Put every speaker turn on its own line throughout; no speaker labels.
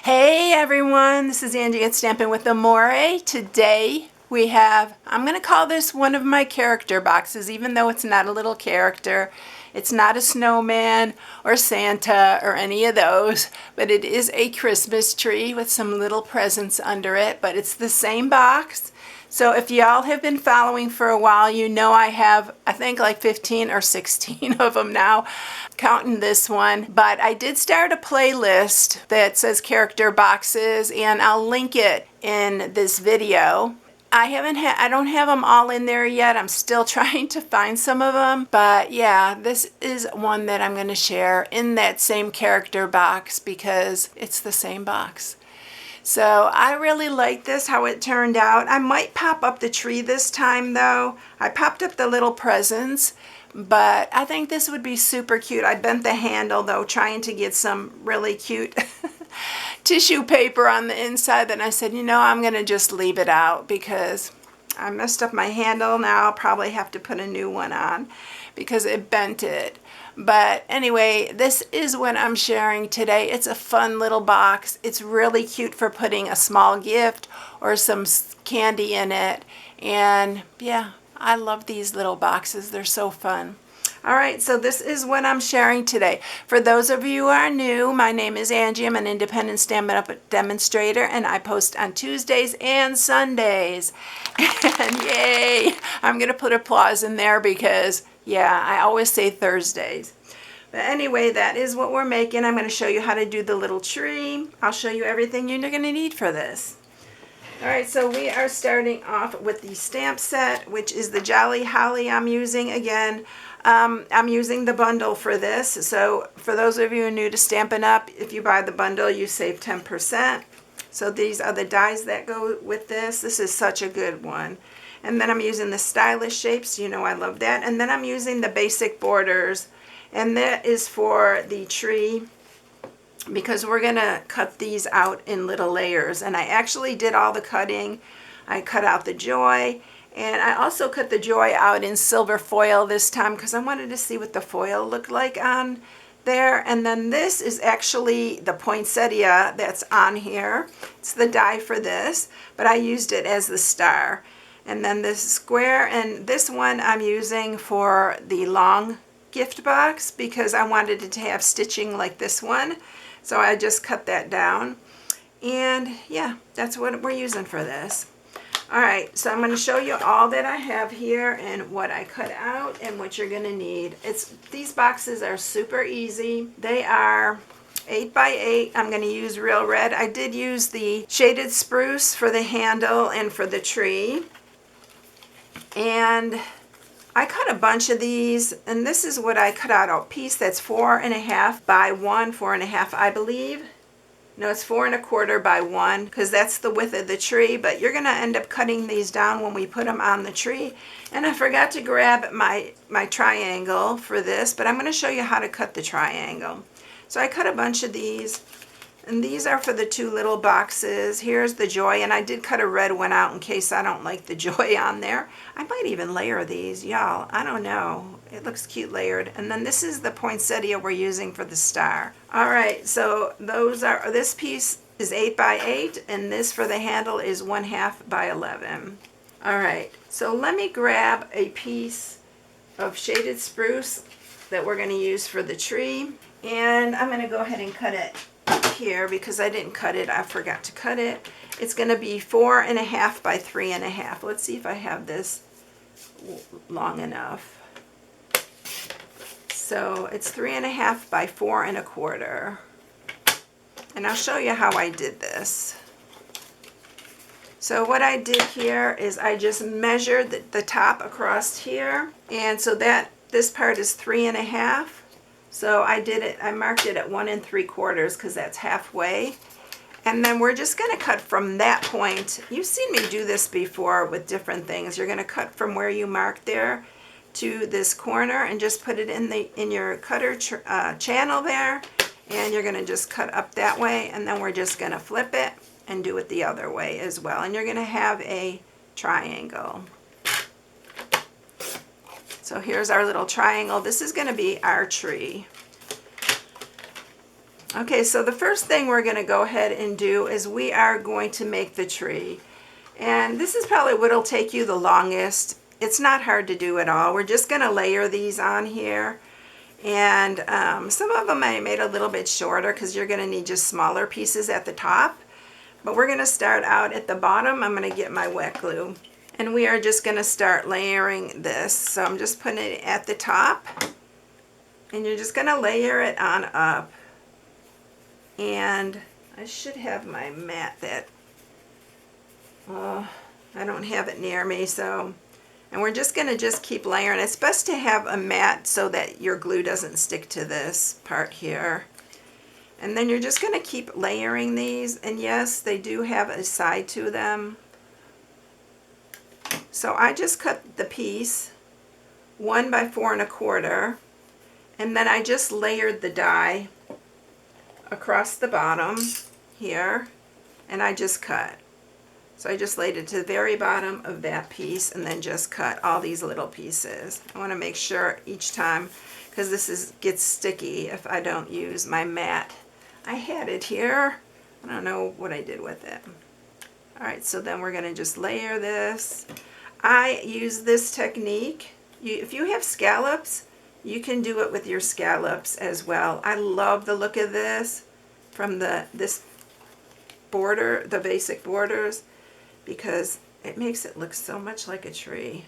Hey everyone, this is Angie at Stampin' with Amore. Today we have, I'm going to call this one of my character boxes, even though it's not a little character. It's not a snowman or Santa or any of those, but it is a Christmas tree with some little presents under it, but it's the same box. So if y'all have been following for a while, you know I have, I think like 15 or 16 of them now, counting this one. But I did start a playlist that says character boxes, and I'll link it in this video. I don't have them all in there yet. I'm still trying to find some of them. But yeah, this is one that I'm going to share in that same character box because it's the same box. So I really like this, how it turned out. I might pop up the tree this time though. I popped up the little presents, but I think this would be super cute. I bent the handle though, trying to get some really cute tissue paper on the inside. Then I said, you know, I'm gonna just leave it out because I messed up my handle. Now I'll probably have to put a new one on because it bent it. But anyway, this is what I'm sharing today. It's a fun little box. It's really cute for putting a small gift or some candy in it. And yeah, I love these little boxes. They're so fun. All right, so this is what I'm sharing today. For those of you who are new, my name is Angie. I'm an independent Stampin' demonstrator, and I post on Tuesdays and Sundays. And yay, I'm going to put applause in there because, yeah, I always say Thursdays. But anyway, that is what we're making. I'm going to show you how to do the little tree. I'll show you everything you're going to need for this. All right, so we are starting off with the stamp set, which is the Jolly Holly I'm using. Again, I'm using the bundle for this. So for those of you who are new to Stampin' Up, if you buy the bundle, you save 10%. So these are the dies that go with this. This is such a good one. And then I'm using the stylish shapes. You know I love that. And then I'm using the basic borders. And that is for the tree because we're going to cut these out in little layers. And I actually did all the cutting. I cut out the joy. And I also cut the joy out in silver foil this time because I wanted to see what the foil looked like on there. And then this is actually the poinsettia that's on here. It's the die for this, but I used it as the star. And then this square, and this one I'm using for the long gift box because I wanted it to have stitching like this one. So I just cut that down. And yeah, that's what we're using for this. All right, so I'm going to show you all that I have here and what I cut out and what you're going to need. These boxes are super easy. They are 8 by 8. I'm going to use real red. I did use the shaded spruce for the handle and for the tree. And I cut a bunch of these, and this is what I cut out, a piece that's 4.5 by 1, 4.5 I believe. No, it's 4 1/4 by 1 because that's the width of the tree, but you're going to end up cutting these down when we put them on the tree. And I forgot to grab my triangle for this, but I'm going to show you how to cut the triangle. So I cut a bunch of these, and these are for the two little boxes. Here's the joy, and I did cut a red one out in case I don't like the joy on there. I might even layer these, y'all. I don't know. It looks cute layered. And then this is the poinsettia we're using for the star. All right, so this piece is 8 by 8, and this for the handle is 1/2 by 11. All right, so let me grab a piece of shaded spruce that we're going to use for the tree, and I'm going to go ahead and cut it here because I didn't cut it. I forgot to cut it. It's going to be 4.5 by 3.5. Let's see if I have this long enough. So it's 3.5 by 4 1/4. And I'll show you how I did this. So what I did here is I just measured the top across here. And so this part is 3.5. So I marked it at 1 3/4 because that's halfway. And then we're just going to cut from that point. You've seen me do this before with different things. You're going to cut from where you marked there to this corner and just put it in your cutter channel there, and you're going to just cut up that way, and then we're just going to flip it and do it the other way as well, and you're going to have a triangle. So here's our little triangle. This is going to be our tree. Okay, so the first thing we're going to go ahead and do is we are going to make the tree. And this is probably what will take you the longest. It's not hard to do at all. We're just going to layer these on here. And some of them I made a little bit shorter because you're going to need just smaller pieces at the top. But we're going to start out at the bottom. I'm going to get my wet glue. And we are just going to start layering this. So I'm just putting it at the top. And you're just going to layer it on up. And I should have my mat that, I don't have it near me, so, and we're just going to just keep layering. It's best to have a mat so that your glue doesn't stick to this part here. And then you're just going to keep layering these, and yes, they do have a side to them. So I just cut the piece 1 by 4 1/4, and then I just layered the die across the bottom here, and I just cut. So I just laid it to the very bottom of that piece and then just cut all these little pieces. I want to make sure each time, because this gets sticky if I don't use my mat. I had it here. I don't know what I did with it. Alright, so then we're going to just layer this. I use this technique. If you have scallops, you can do it with your scallops as well. I love the look of this from this border, the basic borders, because it makes it look so much like a tree.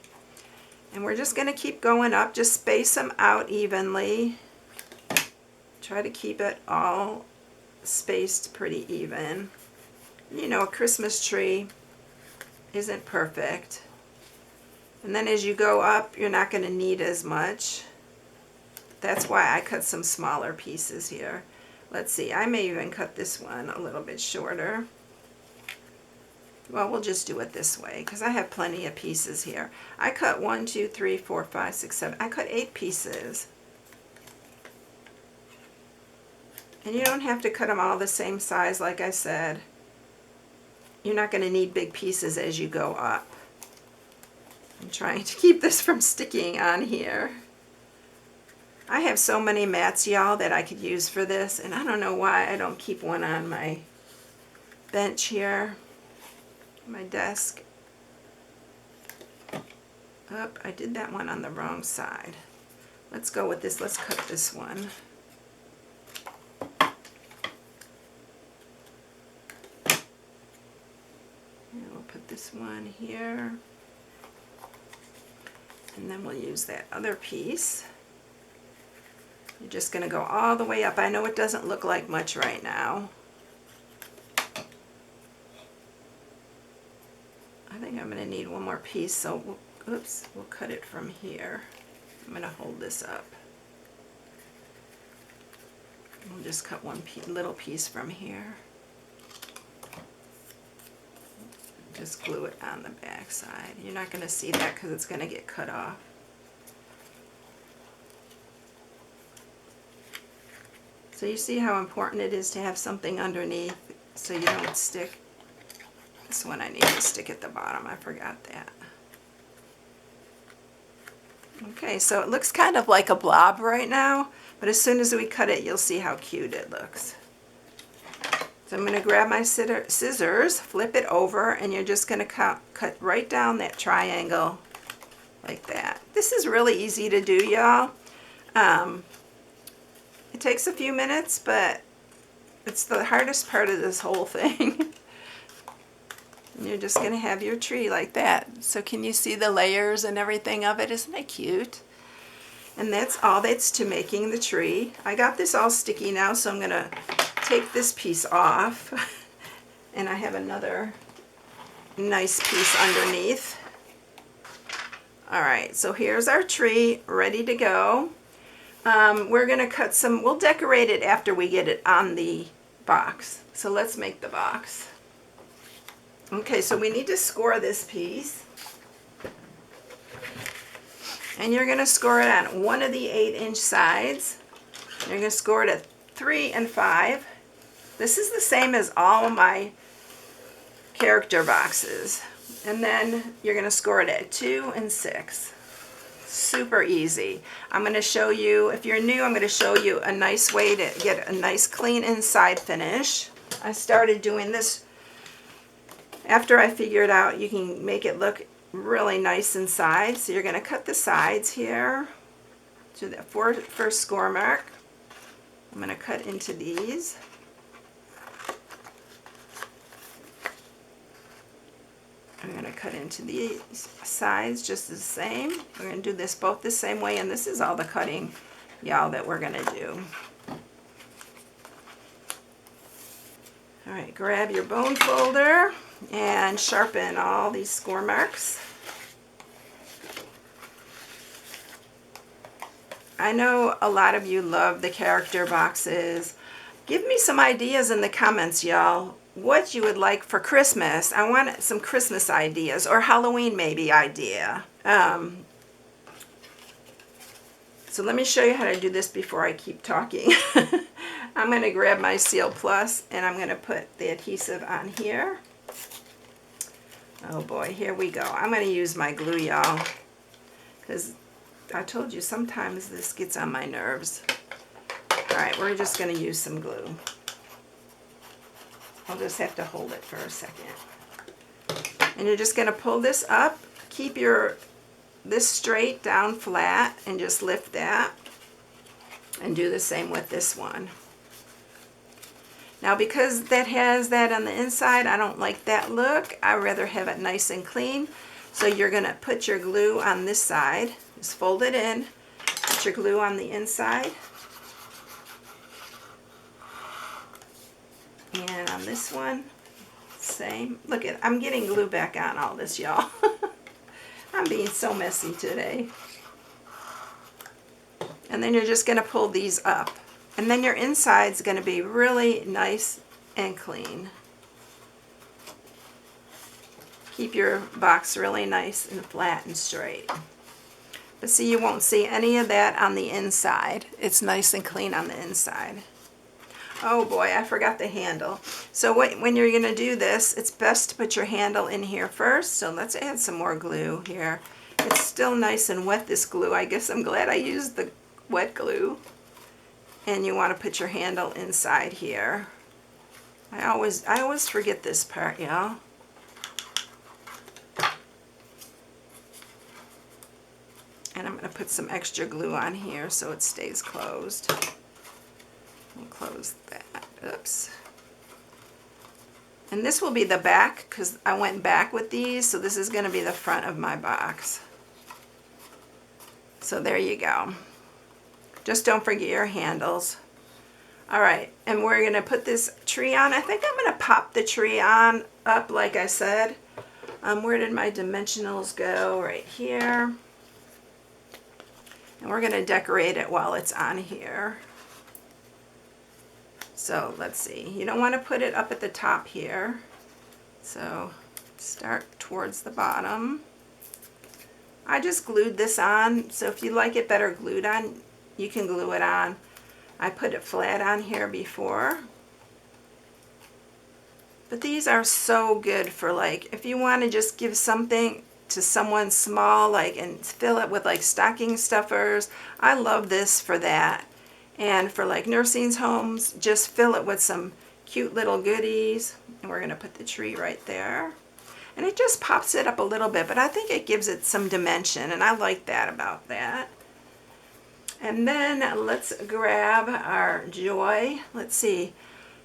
And we're just going to keep going up, just space them out evenly. Try to keep it all spaced pretty even. You know, a Christmas tree isn't perfect. And then as you go up, you're not going to need as much. That's why I cut some smaller pieces here. Let's see, I may even cut this one a little bit shorter. Well, we'll just do it this way because I have plenty of pieces here. I cut 1, 2, 3, 4, 5, 6, 7. I cut 8 pieces. And you don't have to cut them all the same size, like I said. You're not going to need big pieces as you go up. I'm trying to keep this from sticking on here. I have so many mats, y'all, that I could use for this, and I don't know why I don't keep one on my bench here, my desk. Oh, I did that one on the wrong side. Let's go with this. Let's cut this one. And we'll put this one here, and then we'll use that other piece. You're just going to go all the way up. I know it doesn't look like much right now. I think I'm going to need one more piece, so we'll cut it from here. I'm going to hold this up. We'll just cut one little piece from here. Just glue it on the back side. You're not going to see that because it's going to get cut off. So you see how important it is to have something underneath so you don't stick. This one I need to stick at the bottom. I forgot that. Okay, so it looks kind of like a blob right now, but as soon as we cut it, you'll see how cute it looks. So I'm going to grab my scissors, flip it over, and you're just going to cut right down that triangle like that. This is really easy to do, y'all. It takes a few minutes, but it's the hardest part of this whole thing. And you're just going to have your tree like that. So can you see the layers and everything of it? Isn't that cute? And that's all that's to making the tree. I got this all sticky now, so I'm going to take this piece off. And I have another nice piece underneath. Alright, so here's our tree ready to go. We're going to cut some, we'll decorate it after we get it on the box. So let's make the box. Okay, so we need to score this piece. And you're going to score it on one of the 8-inch sides. You're going to score it at 3 and 5. This is the same as all my character boxes. And then you're going to score it at 2 and 6. Super easy. I'm going to show you, if you're new, I'm going to show you a nice way to get a nice clean inside finish. I started doing this after I figured out you can make it look really nice inside. So you're going to cut the sides here to the first score mark. I'm going to cut into these. I'm going to cut into these sides just the same. We're going to do this both the same way, and this is all the cutting, y'all, that we're going to do. All right, grab your bone folder and sharpen all these score marks. I know a lot of you love the character boxes. Give me some ideas in the comments, y'all, what you would like for Christmas. I want some Christmas ideas, or Halloween maybe idea. So let me show you how to do this before I keep talking. I'm going to grab my Seal Plus and I'm going to put the adhesive on here. Oh boy, here we go. I'm going to use my glue, y'all, because I told you sometimes this gets on my nerves. Alright, we're just going to use some glue. I'll just have to hold it for a second. And you're just going to pull this up. Keep this straight down flat and just lift that. And do the same with this one. Now because that has that on the inside, I don't like that look. I rather have it nice and clean. So you're going to put your glue on this side. Just fold it in. Put your glue on the inside. And on this one, same. Look at, I'm getting glue back on all this, y'all. I'm being so messy today. And then you're just going to pull these up. And then your inside's going to be really nice and clean. Keep your box really nice and flat and straight. But see, you won't see any of that on the inside. It's nice and clean on the inside. Oh boy, I forgot the handle. So when you're going to do this, it's best to put your handle in here first. So let's add some more glue here. It's still nice and wet, this glue. I guess I'm glad I used the wet glue. And you want to put your handle inside here. I always forget this part, y'all. And I'm going to put some extra glue on here so it stays closed. We'll close that. Oops. And this will be the back because I went back with these, so this is going to be the front of my box. So there you go. Just don't forget your handles. Alright, and we're going to put this tree on. I think I'm going to pop the tree on up like I said. Where did my dimensionals go? Right here. And we're going to decorate it while it's on here. So let's see. You don't want to put it up at the top here. So start towards the bottom. I just glued this on. So if you like it better glued on, you can glue it on. I put it flat on here before. But these are so good for, like, if you want to just give something to someone small, like, and fill it with like stocking stuffers. I love this for that. And for like nursing homes, just fill it with some cute little goodies. And we're going to put the tree right there. And it just pops it up a little bit, but I think it gives it some dimension, and I like that about that. And then let's grab our joy. Let's see,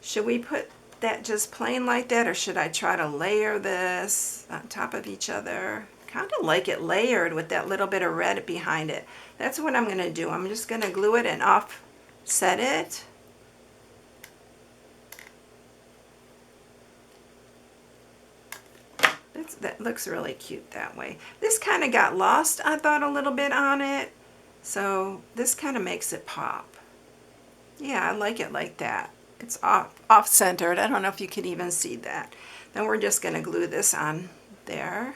should we put that just plain like that, or should I try to layer this on top of each other? Kind of like it layered with that little bit of red behind it. That's what I'm going to do. I'm just going to glue it and offset it. That looks really cute that way. This kind of got lost, I thought, a little bit on it. So this kind of makes it pop. Yeah, I like it like that. It's off-centered. I don't know if you can even see that. Then we're just going to glue this on there.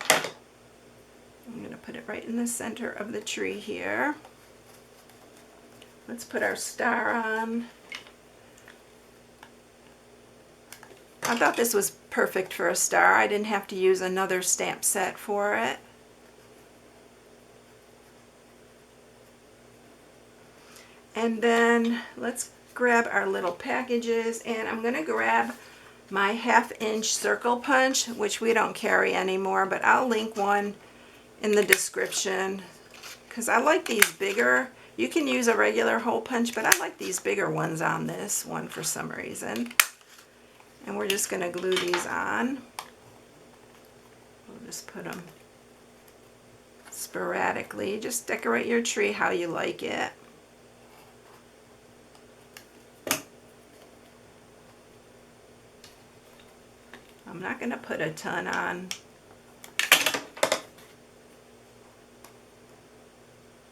I'm going to put it right in the center of the tree here. Let's put our star on. I thought this was perfect for a star. I didn't have to use another stamp set for it. And then let's grab our little packages, and I'm going to grab my 1/2-inch circle punch, which we don't carry anymore, but I'll link one in the description because I like these bigger. You can use a regular hole punch, but I like these bigger ones on this one for some reason. And we're just going to glue these on. We'll just put them sporadically. Just decorate your tree how you like it. I'm not going to put a ton on,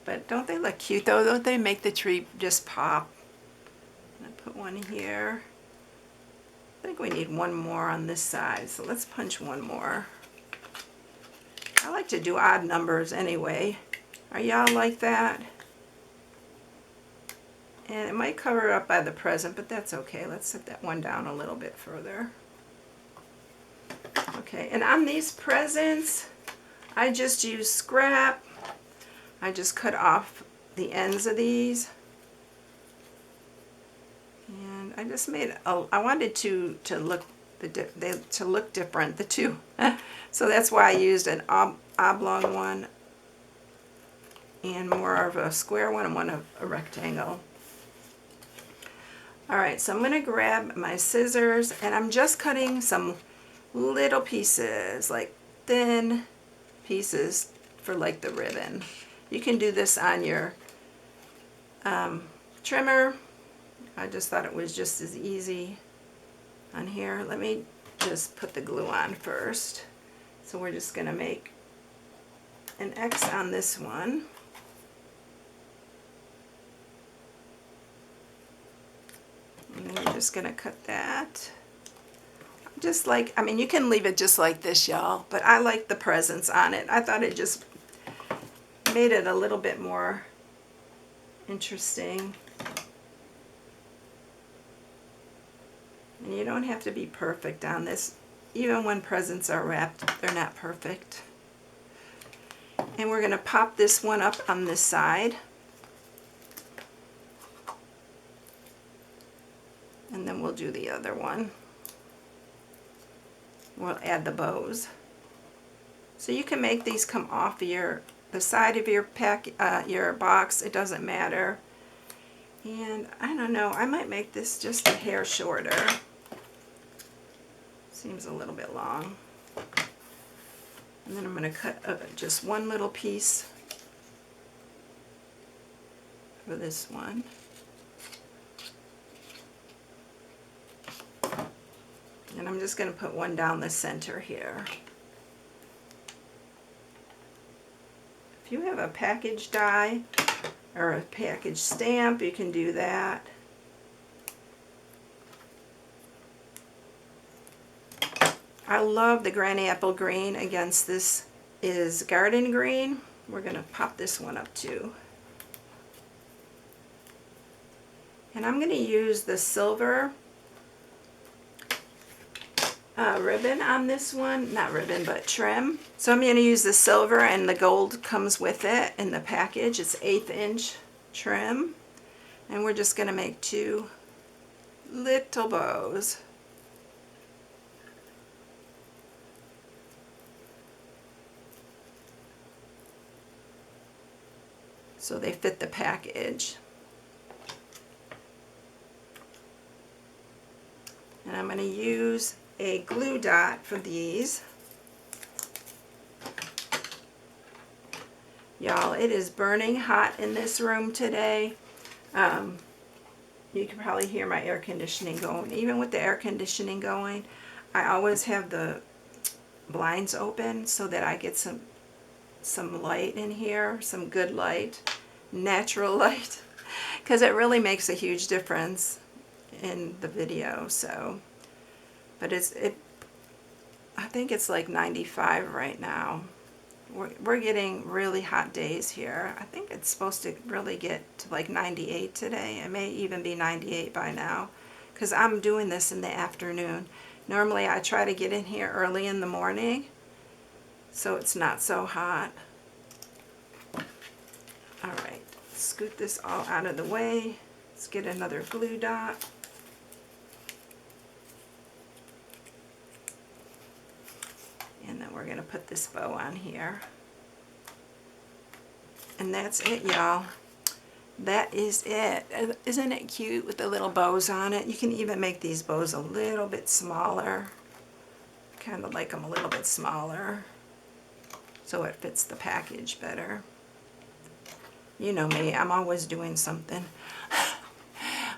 but don't they look cute though? Don't they make the tree just pop? I'm going to put one here. I think we need one more on this side, so let's punch one more. I like to do odd numbers anyway. Are y'all like that? And it might cover it up by the present, but that's okay. Let's set that one down a little bit further. Okay, and on these presents, I just use scrap. I just cut off the ends of these. And I just made I wanted to look different, the two. So that's why I used an oblong one and more of a square one and one of a rectangle. Alright, so I'm going to grab my scissors, and I'm just cutting some little pieces, like thin pieces for like the ribbon. You can do this on your trimmer. I just thought it was just as easy on here. Let me just put the glue on first. So we're just going to make an X on this one. And then we're just going to cut that. Just like, I mean, you can leave it just like this, y'all, but I like the presents on it. I thought it just made it a little bit more interesting. And you don't have to be perfect on this. Even when presents are wrapped, they're not perfect. And we're going to pop this one up on this side. And then we'll do the other one. We'll add the bows. So you can make these come off the side of your box. It doesn't matter. And I don't know, I might make this just a hair shorter. Seems a little bit long. And then I'm going to cut just one little piece for this one. And I'm just going to put one down the center here. If you have a package die or a package stamp, you can do that. I love the granny apple green. Against this is garden green. We're going to pop this one up too. And I'm going to use the silver ribbon on this one. Not ribbon, but trim. So I'm going to use the silver, and the gold comes with it in the package. It's 1/8 inch trim. And we're just going to make 2 little bows. So they fit the package. And I'm going to use a glue dot for these. Y'all, it is burning hot in this room today. You can probably hear my air conditioning going. Even with the air conditioning going, I always have the blinds open so that I get some light in here, some good light, natural light, because it really makes a huge difference in the video. So, but I think it's like 95 right now. We're getting really hot days here. I think it's supposed to really get to like 98 today. It may even be 98 by now, because I'm doing this in the afternoon. Normally I try to get in here early in the morning so it's not so hot. All right, scoot this all out of the way. Let's get another glue dot. And then we're going to put this bow on here. And that's it, y'all. That is it. Isn't it cute with the little bows on it? You can even make these bows a little bit smaller. Kind of like them a little bit smaller so it fits the package better. You know me, I'm always doing something.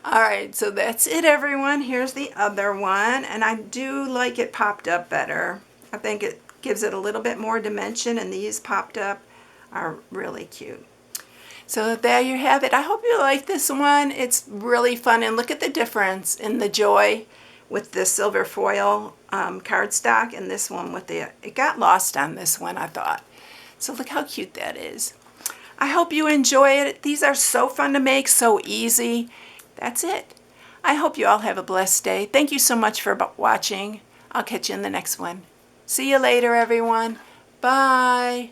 Alright, so that's it, everyone. Here's the other one, and I do like it popped up better. I think it gives it a little bit more dimension, and these popped up are really cute. So there you have it. I hope you like this one. It's really fun, and look at the difference in the joy with the silver foil cardstock and this one with the, it got lost on this one, I thought. So look how cute that is. I hope you enjoy it. These are so fun to make, so easy. That's it. I hope you all have a blessed day. Thank you so much for watching. I'll catch you in the next one. See you later, everyone. Bye.